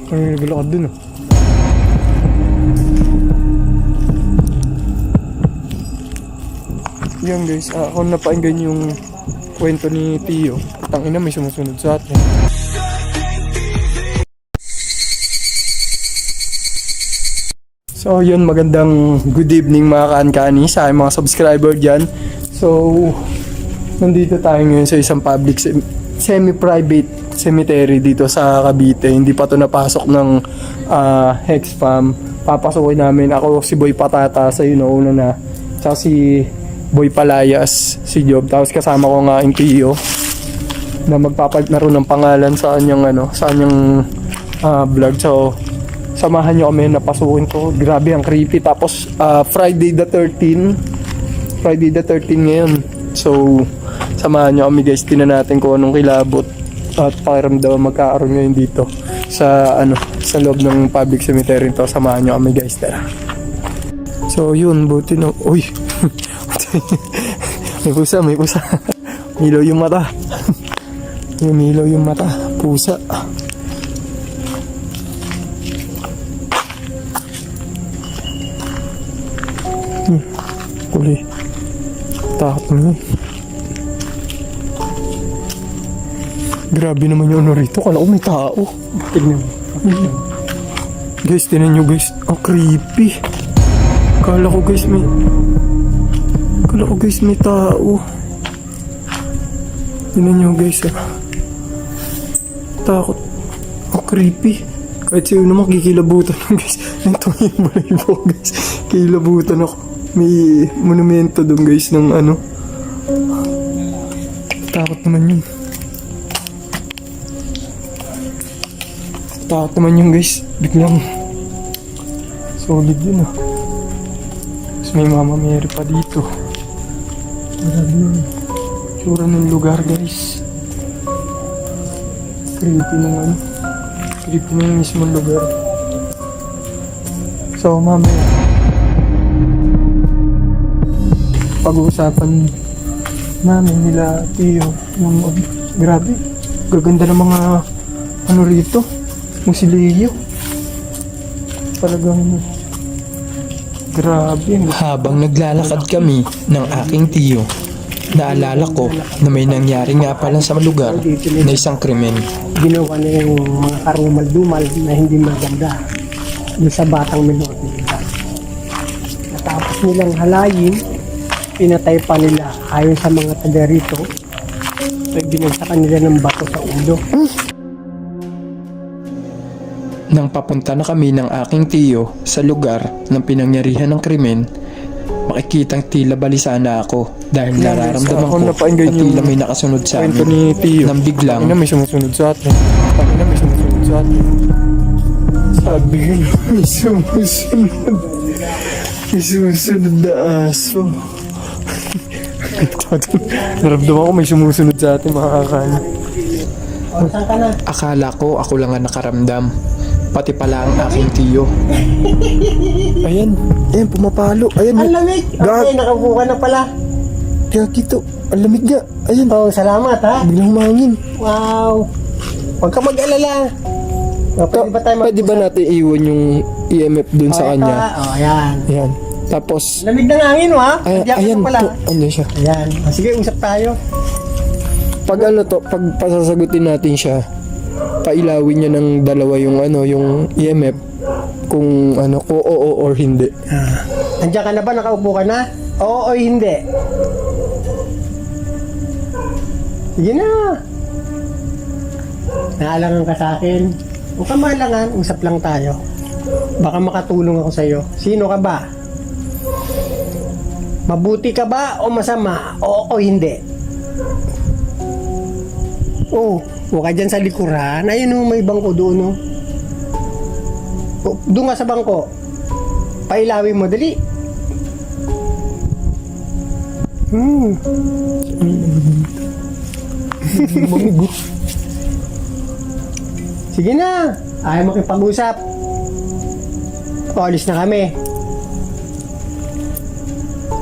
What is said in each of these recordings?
Ay, naglalakad dun ah. Yan guys, kung napakinggan yung kwento ni Tio, tangina may sumusunod sa atin. So yun, magandang good evening mga kaan-kani sa aking mga subscriber dyan. So, nandito tayo ngayon sa isang public semi-private cemetery dito sa Cavite. Hindi pa to napasok ng Hexfam. Papasukin namin. Ako si Boy Patata sa una na. Tsaka si Boy Palayas, si Job. Tapos kasama ko nga yung Tio na magpapalit na rin ng pangalan sa kanyang vlog. So, samahan nyo kami na pasukin ko. Grabe, ang creepy. Tapos, Friday the 13 ngayon. So, samahan nyo kami guys. Tingnan natin kung anong kilabot at pakiramdam magkakaroon ngayon dito sa loob ng public cemetery to. Samahan nyo kami guys. Tara. So, yun. Buti na. Uy. may pusa. Milaw yung mata. Milaw yung mata. Pusa. Kuli. Takot mo. Grabe naman yung rito. Kala ko may tao. Tignan mo. Guys, tinan nyo guys. Ang creepy. Kala ko guys may tao. Tinan nyo guys. Takot. Ang creepy. Kahit sa'yo naman kikilabutan guys. Ito yung balayibo guys. Kilabutan ako. May monumento doon guys ng takot naman yun. Takot naman yun guys. Biglang solid yun ah. Tapos may Mama Mary pa dito. Marami yun. Tsura ng lugar guys. Creepy ng creepy na yung mismong lugar. So mamaya pag-uusapan namin nila Tio yung grabe, gaganda ng mga rito, musilyo talagang grabe. Habang naglalakad kami ng aking Tio, naalala ko na may nangyari nga pala sa lugar na isang krimen. Ginawa na yung mga karumal-dumal na hindi maganda yung sa batang minor nila. Natapos nilang halayin, pinatay pa nila ayon sa mga taga rito. Ginagsakan nila ng bato sa ulo. Nang papunta na kami ng aking Tio sa lugar ng pinangyarihan ng krimen, makikitang tila balisa na ako dahil nararamdaman ko na tila may nakasunod sa amin nang biglang may sumusunod sa atin. Sabi yun, may sumusunod na aso. Naramdaman ko may sumusunod sa atin mga kakanya. akala ko ako lang ang nakaramdam, pati pala ang aking Tio. Ayan, pumapalo. Ayan. Ang lamig! Okay, nakabuka na pala. Kaya dito, ang lamig nga. Ayan. Oh, salamat ha. Biglang humangin. Wow. Huwag ka mag-alala. Pwede ba natin iwan yung EMF dun sa kanya? Oh, ayan. Ayan. Tapos, Lamig ng hangin, ha? ayan pala. po. Andyan siya. Ayan. Sige, usap tayo. Pag pag pasasagutin natin siya, pailawin niya ng dalawa yung yung EMF kung kung oo or hindi. Andiyan ka na ba? Nakaupo ka na? Oo o hindi? Sige na. Naalangan ka sa akin. Huwag ka maalangan. Usap lang tayo. Baka makatulong ako sa'yo. Sino ka ba? Mabuti ka ba o masama? Oo o hindi? Oh, huwag ka dyan sa likuran. Ayun o, may bangko doon o. Doon ka sa bangko. Pailawin mo, dali. Mamigo. Sige na. Ayaw makipag-usap. O, alis na kami.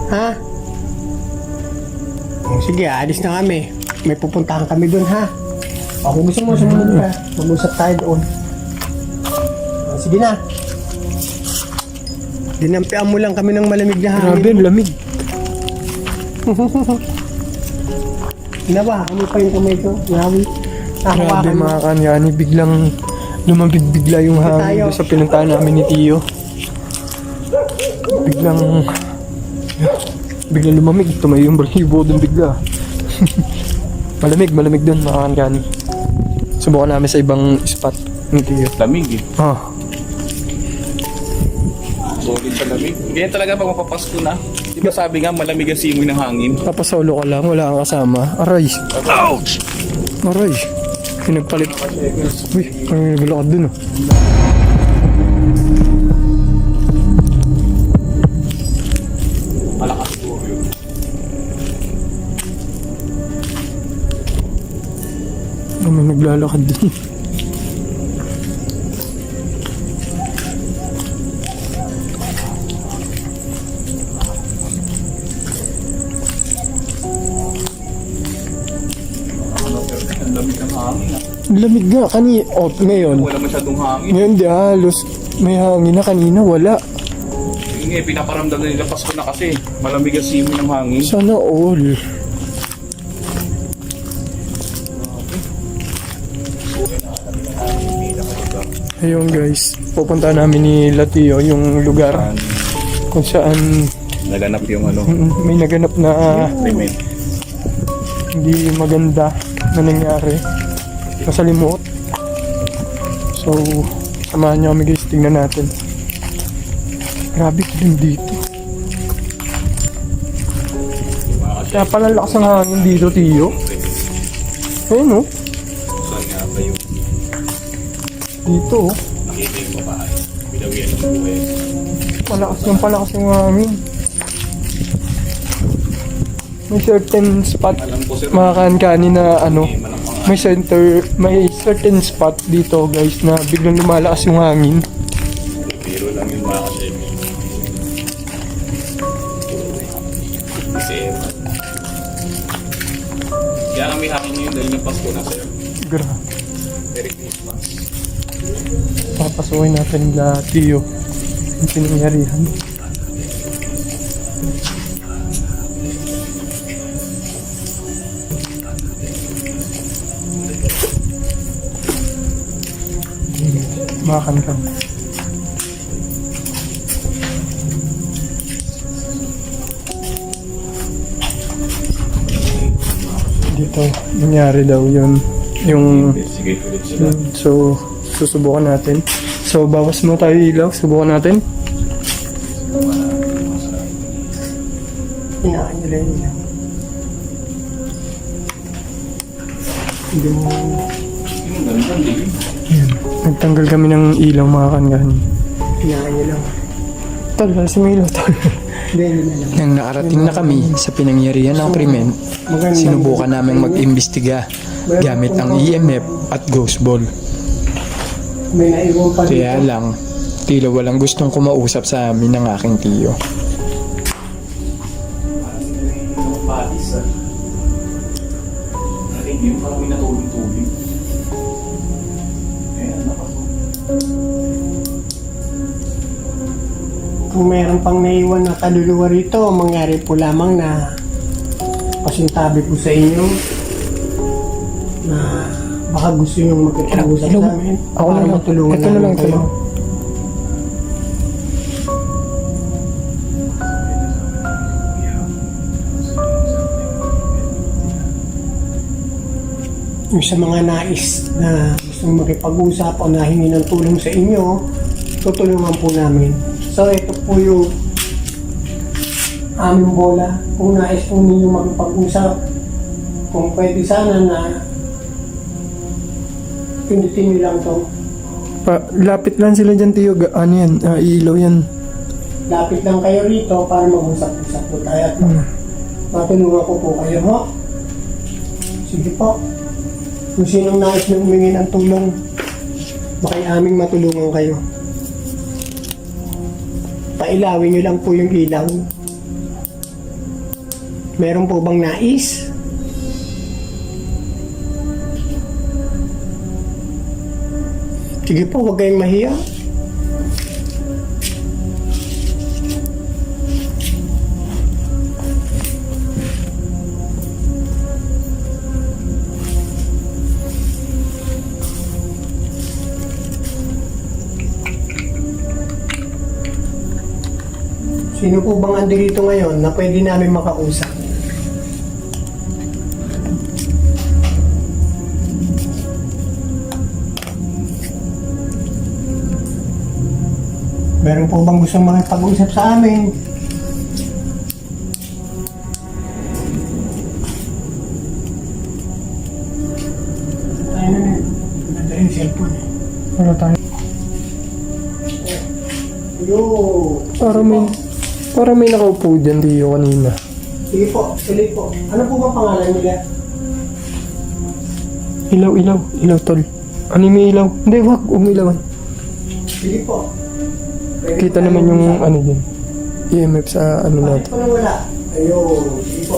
Ha? O, sige, alis na kami. May pupuntahan kami dun, ha? Kung gusto mo, sumunod ka. Mag-usap tayo doon. Sige na. Dinampian mo lang kami ng malamig na hangin. Grabe, ang lamig. Ginawa, kami pa yung kamay ko. Nahawi. Grabe Nakawakan mo. mga kanyani, biglang lumabig bigla yung hangin doon sa pinuntahan namin ni Tio. Biglang lumamig, tumayo yung balibo doon bigla. malamig doon mga kanyani. Subukan namin sa ibang spot ni Tio. Lamig eh. Ah, Solid sa lamig. Ganyan talaga pag mapapasko na. Di ba sabi nga malamig ang simoy ng hangin? papasolo ka lang, wala kang kasama. Aray! Ouch! Aray! Pinagpalit. Uy, may nagulakad dun oh. Malakas po yun. May naglalakad dun. Ang lamig ng hangin ah. Lamig nga ngayon. Wala masyadong hangin. Ngayon di halos may hangin na, kanina wala. Yun nga, pinaparamdam na nila Pasko na kasi. Malamig ang simoy ng hangin. Sana all. Ayun guys, pupunta namin ni Latio yung lugar kung saan Naganap yung ano, may naganap na krimen. hindi maganda na nangyari. Masalimuot. So, samahan niyo kami guys, tingnan natin. Grabe din dito. Kaya pala lakas ng hangin dito, Tio. Ayun oh. Saan nga ba yung Dito oh. nakita yung babae? Binawian ng buhay. Palakas yung hangin. May certain spot, Alam ko sir, mga kankani na ano, hindi man ang pangalan. may certain spot dito guys na biglang lumalakas yung hangin. Biro lang yung mga kasi. Kasi, kaya kami hangin ngayon dahil ng Pasko na sir. Grabe. Merry Christmas. Papasukin natin na Tio yung pinangyarihan. Makan ka. Dito, nangyari daw yun. Yung Investigate ulit sila. So, susubukan natin. So, bawas mo tayo ilaw. Subukan natin. Hinaan nyo lang nila. Hindi mo... Yung ganda, hindi. Nagtanggal kami ng ilaw mga kangan. Hinaan nyo lang. Tol, si may ilaw, tol. Hindi na lang. Nang nakarating na kami sa pinangyarihan ng krimen, Maganda. sinubukan naming mag-imbestiga gamit ang EMF at ghost ball. May naiwan pa dito. Kaya lang, tila walang gustong kumausap sa amin ng aking tiyo. Patis ah. Hindi yung parang may natulong-tubig. Ayan, nakasok. Kung mayroon pang naiwan na kaluluwa rito, mangyari po lamang na pasintabi po sa inyo na baka gusto nyo magkakagusap Hello. sa amin Ako na para lang. matulungan Ito na lang, namin ito kayo. lang. Yung sa mga nais na gustong makipag-usap o nahingi ng tulong sa inyo, tutulungan po namin. So ito po yung aming bola. Kung nais po ninyo makipag-usap, kung pwede sana na pindutin nyo lang to. Lapit lang sila dyan, Tio. Ano yan? Ilaw yan. Lapit lang kayo rito para mag-usap-usap po tayo at matulungan ko po kayo, ho? Sige po. Kung sinong nais na humingi ng tulong, baka aming matulungan kayo. Pailawin nyo lang po yung ilaw. Meron po bang nais? Sige po, huwag kayong mahiya. Sino po bang andi rito ngayon na pwede namin makausap? Meron po bang gustong makipag-usap sa amin? Tayo na eh. Nandito yung cellphone eh. Ano tayo? Yo! Parang may nakaupo dyan, Tiyo, kanina. Sige po, tuloy po. Ano po bang pangalan nila? Ilaw, tol. Ano yung may ilaw? Hindi, wag, umilawan. Sige po. Pwede Kita po naman tayo yung mag-usap. ano dyan. EMF sa ano Bakit natin. po nawala? Ayun, sige po.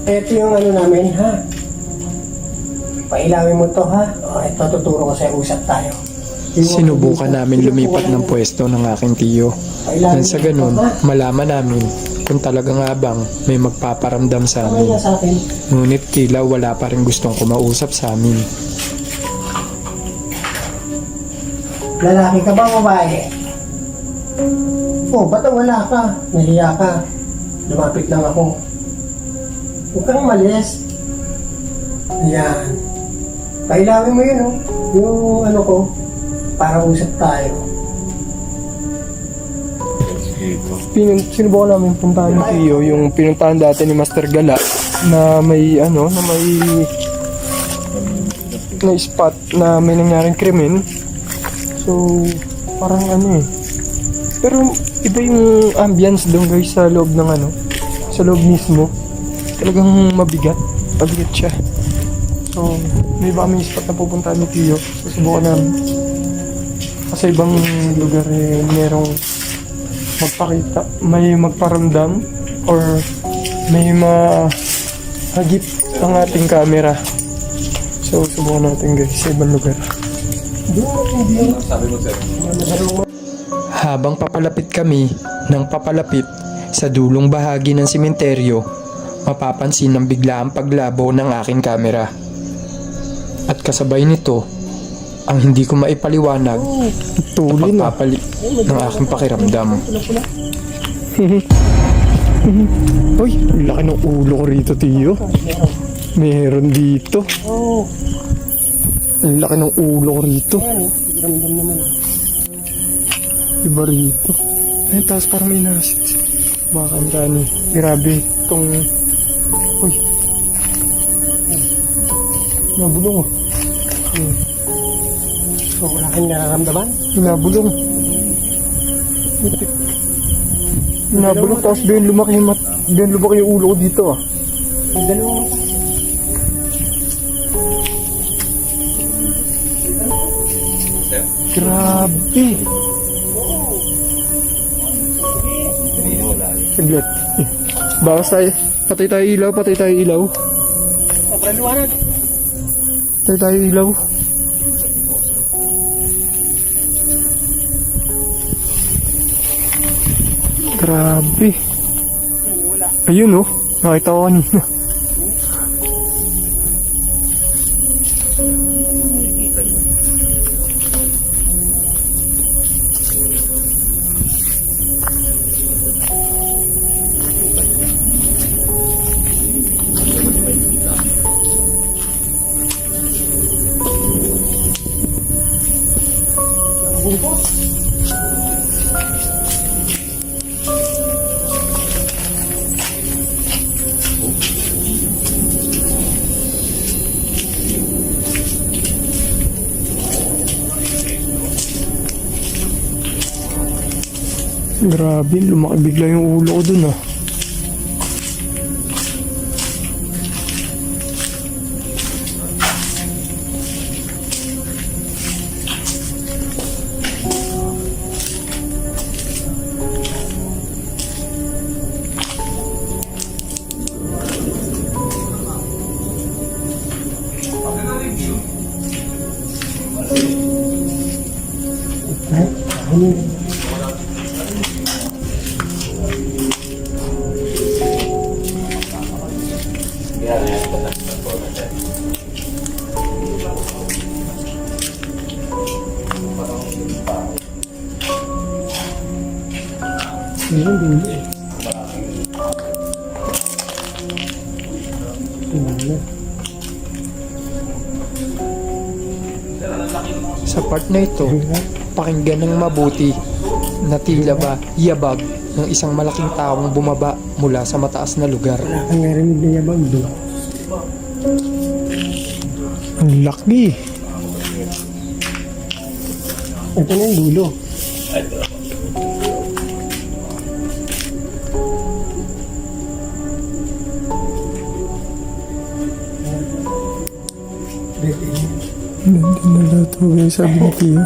Ito yung ano namin, ha? Pailawin mo to, ha? O, ito, tuturo ko sa'yo, usap tayo. Sinubukan namin lumipat ng pwesto ng aking tiyo. Nang sa ganun, malaman namin kung talaga nga bang may magpaparamdam sa Ano amin. na sa akin? Ngunit tila wala pa rin gustong kumausap sa amin. Lalaki ka ba, babae? Oh, ba't wala ka? Nahiya ka. Lumapit lang ako. Huwag kang malis. Ayan. Pailawin mo yun, oh. Yung ano ko, para usap tayo. Sinubukan namin puntahan ni Tiyo, yung pinuntahan dati ni Master Gala na may na spot na may nangyaring krimen. So, parang pero iba yung ambience doon guys sa loob ng sa loob mismo. Talagang mabigat siya. So, may iba kami spot na pupuntahan ni Tiyo. Susubukan namin. Sa ibang lugar merong magpakita, may magparamdam or may mahagip ang ating camera. So, subukan natin guys sa ibang lugar. Sabi mo, sir. Habang papalapit kami ng papalapit sa dulong bahagi ng sementeryo, mapapansin ng biglaang paglabo ng aking camera. At kasabay nito, ang hindi ko maipaliwanag na Tuloy na. pagpapalit ng aking pakiramdam. Uy, ang laki ng ulo ko rito, Tiyo. Meron dito. Oo. Ang laki ng ulo ko rito. Ano? Ramdam naman. Iba rito. Ayun, tapos parang may nasit. Mga kantani. Grabe. Itong... Uy. Nabulong oh. So, wala kang nararamdaman? Nabulong. Nabulong. Tapos doon lumaki yung doon lumaki yung ulo ko dito ah. Ang dalawang mata. Grabe. Saglit. Bawas tayo. Patay tayo ilaw. Sobrang liwanag. Patay tayo ilaw. Grabe. Ayun oh. Nakita ko kanina. Grabe, lumaki bigla yung ulo ko dun ah. Meron din eh. Tingnan. Sa part na ito, pakinggan ng mabuti na tila ba yabag ng isang malaking taong bumaba mula sa mataas na lugar. Wala kang narinig na yabang doon. Ang laki. Ito na yung dulo. Nandun na lahat to guys, sabi ni Tio.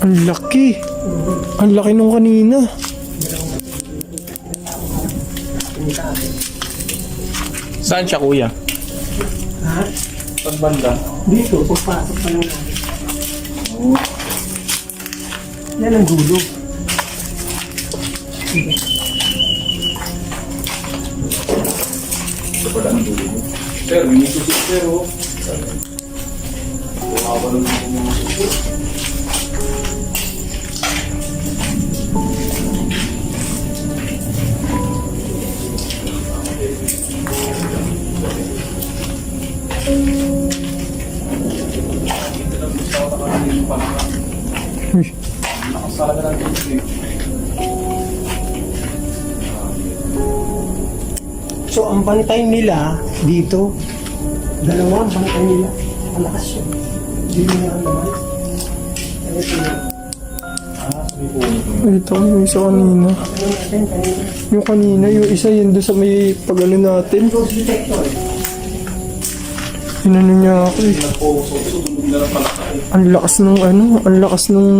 Ang laki. Ang laki nung kanina. Saan siya, kuya? Ha? Saan banda? Dito, pagpasok pa lang natin. Yan ang dulo. Sir, may susuk, sir, oh. Bumawa lang yung mga susuk. Uy, Nakasala na natin yung So, ang bantay nila dito, dalawa ang bantay nila. Malakas siya. Hindi nila naman. Ito na. ito yung isa kanina. Ano natin kanina? Yung kanina, yung isa yun doon sa may pag-ano natin. Ghost detector. Inano niya ako eh. Ang lakas nung ano, ang lakas nung...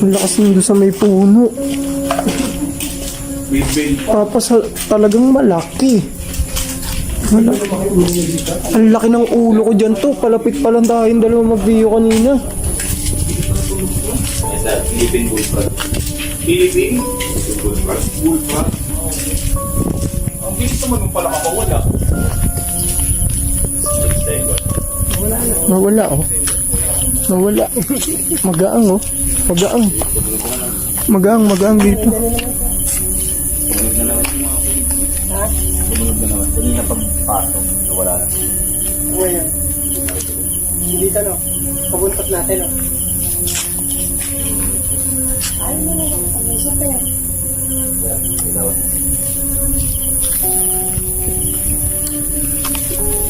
Ang lakas nung doon sa may puno. Tapos talagang malaki. Ang laki ng ulo ko dyan to. Palapit pa lang tayo yung dalawa mag-video kanina. Is that Philippine bullfrog? Philippine? Bullfrog? Bullfrog? Ang bilis naman nung pala kapawala. Nawala oh. Nawala. Magaang oh. Magaang. Magaang dito. Sumunod na naman. Kanina pagpasok, nawala na. Ano yan? Hindi ka no? Pabuntot natin no? Ay, mo naman sa musot eh.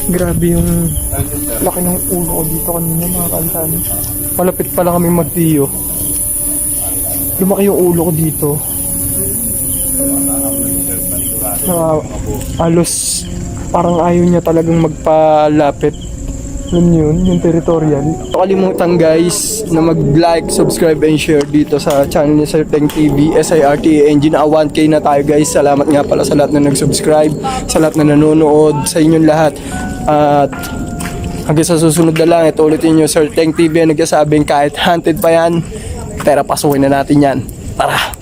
Grabe yung laki ng ulo ko dito kanina mga kantan. Palapit pa lang kami mag-video. Lumaki yung ulo ko dito. Halos parang ayaw niya talagang magpalapit. Alam niyo yun, yung territorial. Kalimutan guys na mag-like, subscribe, and share dito sa channel ni Sir Teng TV, SIRTENG. Na 1K na tayo guys. Salamat nga pala sa lahat na nag-subscribe, sa lahat na nanonood, sa inyong lahat. At hanggang sa susunod na lang, ito ulitin nyo, Sir Teng TV ang nagsasabing kahit hunted pa yan, tara pasukin na natin yan. Tara!